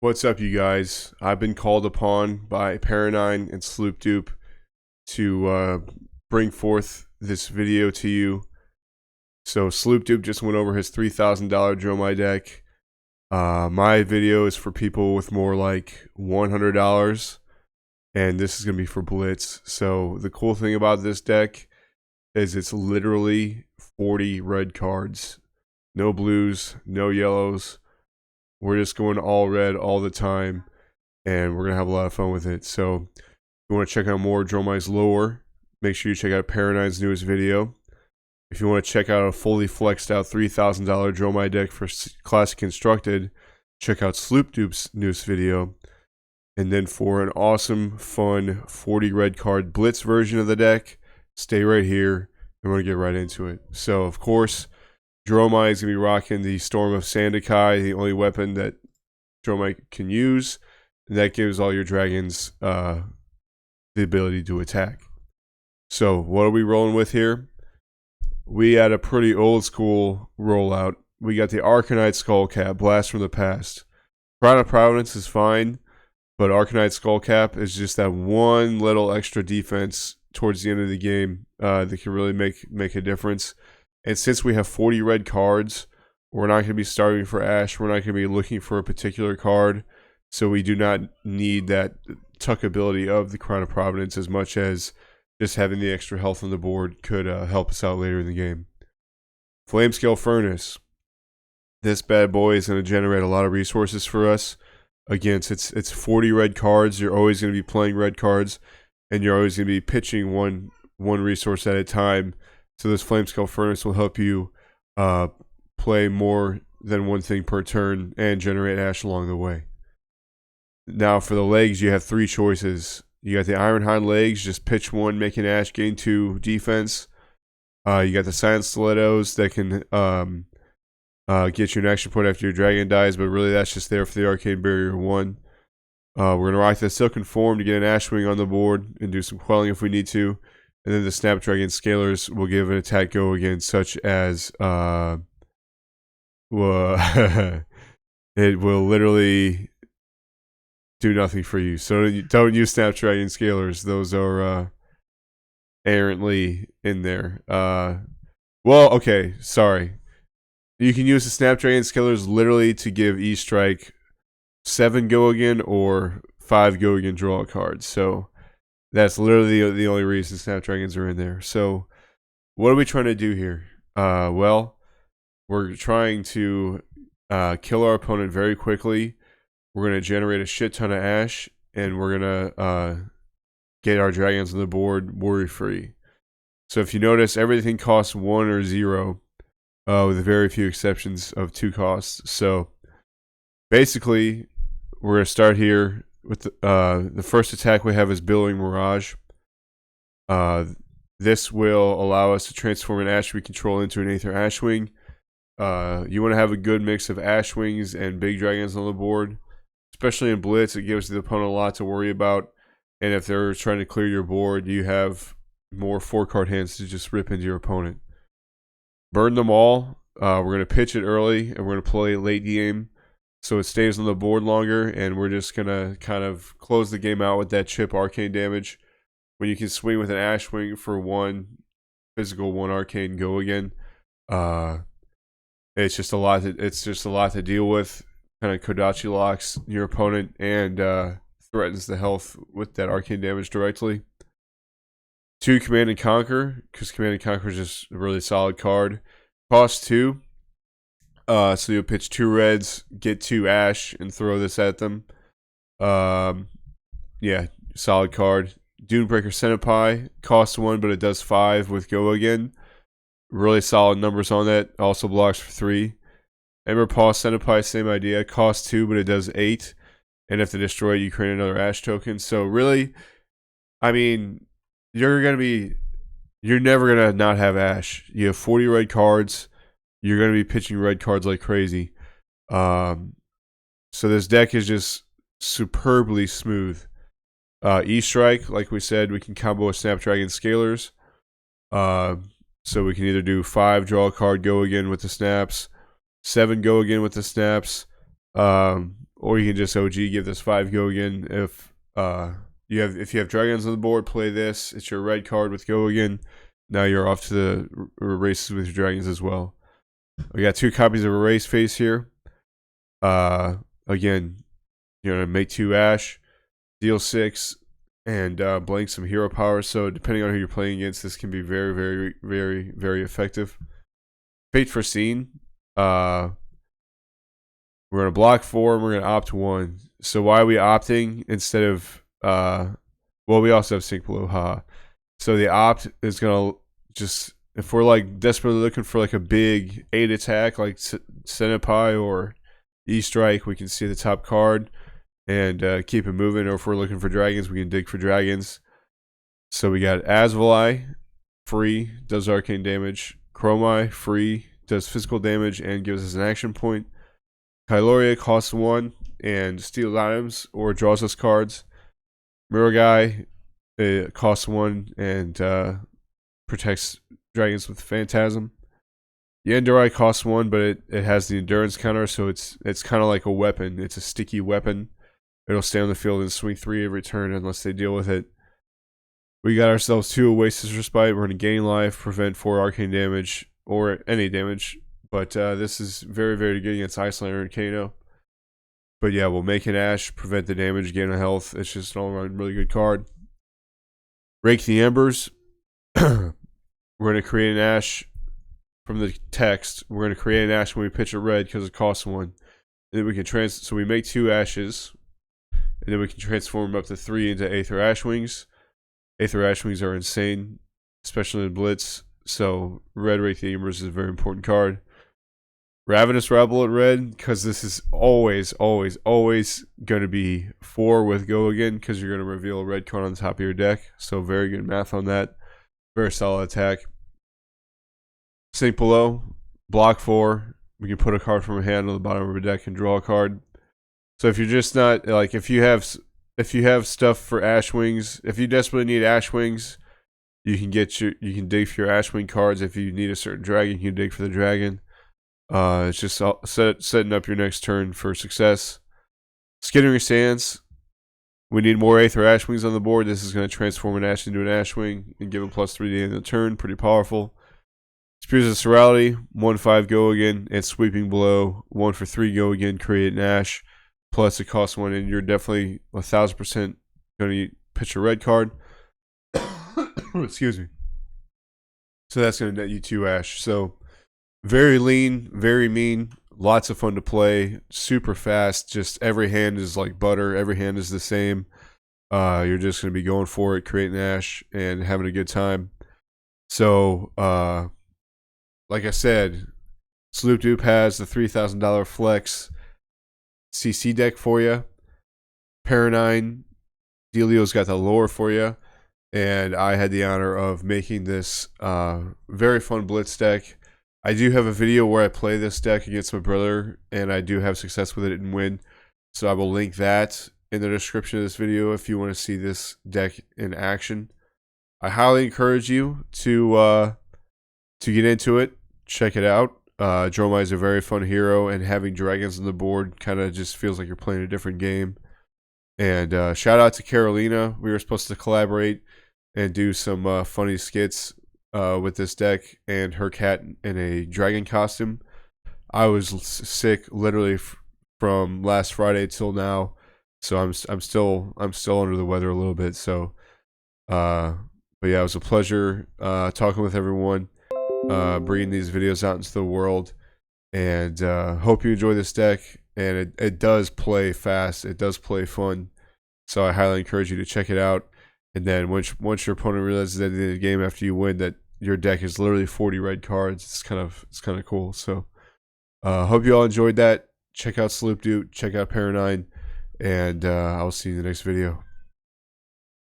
What's up, you guys? I've been called upon by Paranine and Sloopdupe to bring forth this video to you. So Sloopdupe just went over his $3,000 Dromai deck. My video is for people with more like $100, and this is going to be for Blitz. So the cool thing about this deck is it's literally 40 red cards. No blues, no yellows. We're just going all red all the time, and we're going to have a lot of fun with it. So if you want to check out more Dromai's lore, make sure you check out Paranine's newest video. If you want to check out a fully flexed out $3,000 Dromai deck for Classic Constructed, check out Sloopdupe's newest video. And then for an awesome, fun 40 red card Blitz version of the deck, stay right here, and we're going to get right into it. So, of course, Dromai is going to be rocking the Storm of Sandakai, the only weapon that Dromai can use. And that gives all your dragons the ability to attack. So, what are we rolling with here? We had a pretty old school rollout. We got the Arcanite Skullcap, Blast from the Past. Crown of Providence is fine, but Arcanite Skullcap is just that one little extra defense towards the end of the game that can really make a difference. And since we have 40 red cards, we're not going to be starving for Ash. We're not going to be looking for a particular card. So we do not need that tuck ability of the Crown of Providence as much as just having the extra health on the board could help us out later in the game. Flamescale Furnace. This bad boy is going to generate a lot of resources for us. Again, it's 40 red cards. You're always going to be playing red cards, and you're always going to be pitching one resource at a time. So this Flamescale Furnace will help you play more than one thing per turn and generate Ash along the way. Now for the legs, you have three choices. You got the Ironhide legs, just pitch one, making Ash gain 2 defense. You got the Silent Stilettos that can get you an action point after your dragon dies, but really that's just there for the Arcane Barrier 1. We're going to rock the Silken Form to get an Ash Wing on the board and do some quelling if we need to. And then the Snapdragon Scalers will give an attack go again, such as it will literally do nothing for you. So don't use Snapdragon Scalers. Those are errantly in there. Well, okay, sorry. You can use the Snapdragon Scalers literally to give E-Strike 7 go again or 5 go again draw cards. So that's literally the only reason Snapdragons are in there. So what are we trying to do here? Well, we're trying to kill our opponent very quickly. We're going to generate a shit ton of Ash, and we're going to get our dragons on the board worry-free. So if you notice, everything costs 1 or 0, with very few exceptions of 2 costs. So basically, we're going to start here with the first attack we have is Billowing Mirage. This will allow us to transform an Ash we control into an Aether Ashwing. You want to have a good mix of Ashwings and big dragons on the board. Especially in Blitz, it gives the opponent a lot to worry about. And if they're trying to clear your board, you have more 4-card hands to just rip into your opponent. Burn them all. We're going to pitch it early, and we're going to play late game so it stays on the board longer, and we're just going to kind of close the game out with that chip arcane damage. When you can swing with an Ashwing for 1 physical, 1 arcane go again, it's just a lot to deal with. Kind of Kodachi locks your opponent and threatens the health with that arcane damage directly. 2 Command and Conquer, because Command and Conquer is just a really solid card. Cost 2. So you'll pitch 2 reds, get 2 Ash, and throw this at them. Yeah, solid card. Dunebreaker Senpai, costs 1, but it does 5 with Go Again. Really solid numbers on that. Also blocks for 3. Ember Paw Senpai, same idea. Costs 2, but it does 8. And if they destroy it, you create another Ash token. So really, I mean, you're never going to not have Ash. You have 40 red cards. You're going to be pitching red cards like crazy. So this deck is just superbly smooth. E-Strike, like we said, we can combo with Snapdragon Scalers. So we can either do 5, draw a card, go again with the snaps. 7, go again with the snaps. or you can just OG give this 5 go again. If you have dragons on the board, play this. It's your red card with go again. Now you're off to the races with your dragons as well. We got 2 copies of Erase Face here. Again, you're gonna make 2 Ash, deal 6, and blank some hero power. So depending on who you're playing against, this can be very, very, very, very effective. Fate Foreseen. We're gonna block 4 and we're gonna opt 1. So why are we opting instead of well, we also have Sink Below, haha. So the opt is gonna just, if we're like desperately looking for like a big 8 attack like Senpai or E-Strike, we can see the top card and keep it moving. Or if we're looking for dragons, we can dig for dragons. So we got Asvali, free, does arcane damage. Chromai, free, does physical damage and gives us an action point. Kyloria costs 1 and steals items or draws us cards. Muragai costs 1 and protects dragons with Phantasm. Yandere costs 1, but it has the endurance counter, so it's kind of like a weapon. It's a sticky weapon. It'll stay on the field and swing 3 every turn unless they deal with it. We got ourselves 2 Oasis Respite. We're going to gain life, prevent 4 arcane damage, or any damage. But this is very, very good against Iyslander and Kano. But yeah, we'll make an Ash, prevent the damage, gain a health. It's just an all-around really good card. Rake the Embers. We're going to create an Ash from the text. We're going to create an Ash when we pitch a red because it costs 1. And then we can so we make 2 Ashes. And then we can transform them up to 3 into Aether Ashwings. Aether Ashwings are insane, especially in Blitz. So red Rake the Embers is a very important card. Ravenous Rabble at red, because this is always, always, always going to be 4 with go again, because you're going to reveal a red card on the top of your deck. So very good math on that. Very solid attack. Sink Below, block 4. We can put a card from a hand on the bottom of a deck and draw a card. So if you're just not, like, if you have stuff for Ashwings, if you desperately need Ashwings, you can dig for your Ashwing cards. If you need a certain dragon, you can dig for the dragon. It's just setting up your next turn for success. Skittering Sands. We need more Aether Ashwings on the board. This is going to transform an Ash into an Ashwing and give him +3 to the end of the turn. Pretty powerful. Spears of Sorality. 1/5 go again. And Sweeping Blow. 1 for 3 go again. Create an Ash. Plus it costs 1, and you're definitely 1,000% going to pitch a red card. Excuse me. So that's going to net you 2 Ash. So very lean, very mean, lots of fun to play, super fast. Just every hand is like butter. Every hand is the same. You're just going to be going for it, creating Ash, and having a good time. So, like I said, Sloop Dupe has the $3,000 flex CC deck for you. Paranine, Delio's got the lore for you. And I had the honor of making this very fun Blitz deck. I do have a video where I play this deck against my brother, and I do have success with it and win. So I will link that in the description of this video if you want to see this deck in action. I highly encourage you to get into it. Check it out. Dromai is a very fun hero, and having dragons on the board kind of just feels like you're playing a different game. And shout out to Carolina. We were supposed to collaborate and do some funny skits with this deck and her cat in a dragon costume. I was sick literally from last Friday till now, so I'm still under the weather a little bit. So, but yeah, it was a pleasure talking with everyone, bringing these videos out into the world, and hope you enjoy this deck. And it does play fast. It does play fun. So I highly encourage you to check it out. And then once your opponent realizes at the end of the game after you win that your deck is literally 40 red cards, it's kind of cool. So hope you all enjoyed that. Check out Sloop Dupe, check out Paranine, and I'll see you in the next video.